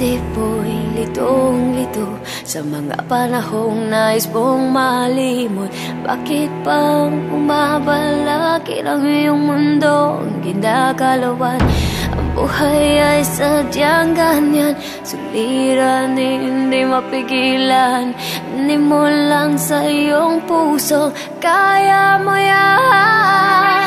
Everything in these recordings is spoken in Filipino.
isip ko'y litong-lito sa mga panahong nais mong malimot. Bakit bang umabalakid ang iyong mundo, ang ginagalawan? Ang buhay ay sadyang ganyan, suliranin, hindi mapigilan. Hindi mo lang sa iyong puso, kaya mo yan.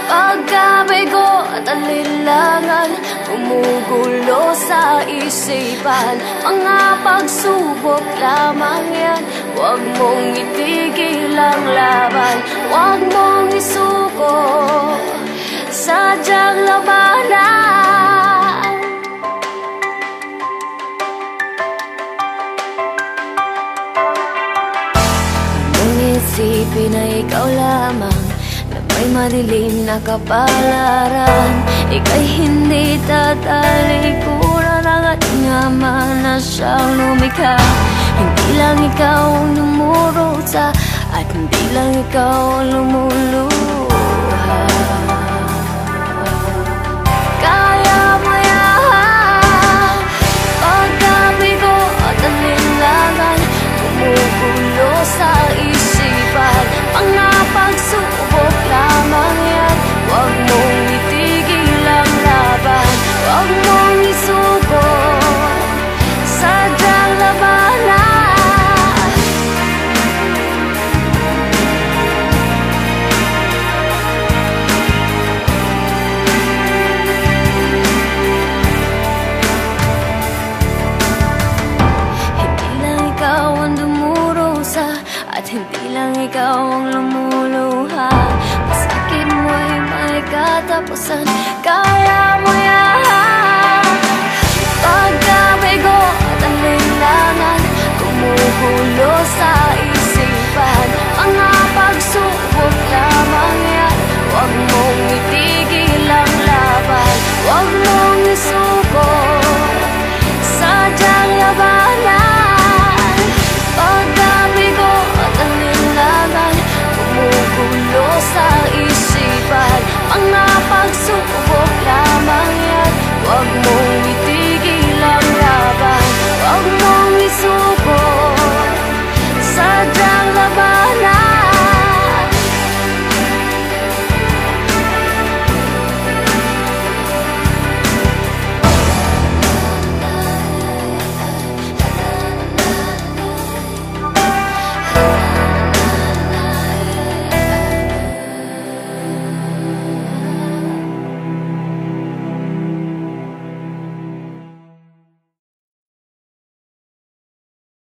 Pagkabigo at alinlangan, gumugulo sa isipan. Mga pagsubok lamang yan, huwag mong itigil ang laban. Huwag mong isuko, sadyang labanan. Anong isipin na ikaw lamang, may madilim na kapalaran. Ika'y hindi tatalikuran ng ating Ama na siyang lumikha. Hindi lang ikaw ang lumurusa at hindi lang ikaw ang lumuluha. Kaya mo yan. Pagkabigo at alinlangan, gumugulo sa isipan. Mga pagsubok lamang yan, huwag mong itigil ang laban. Huwag mong isuko, sadyang labanan. Hindi lang ikaw ang dumurusa at hindi lang ikaw ang lumuluha. Masakit mo'y may katapusan, kaya mo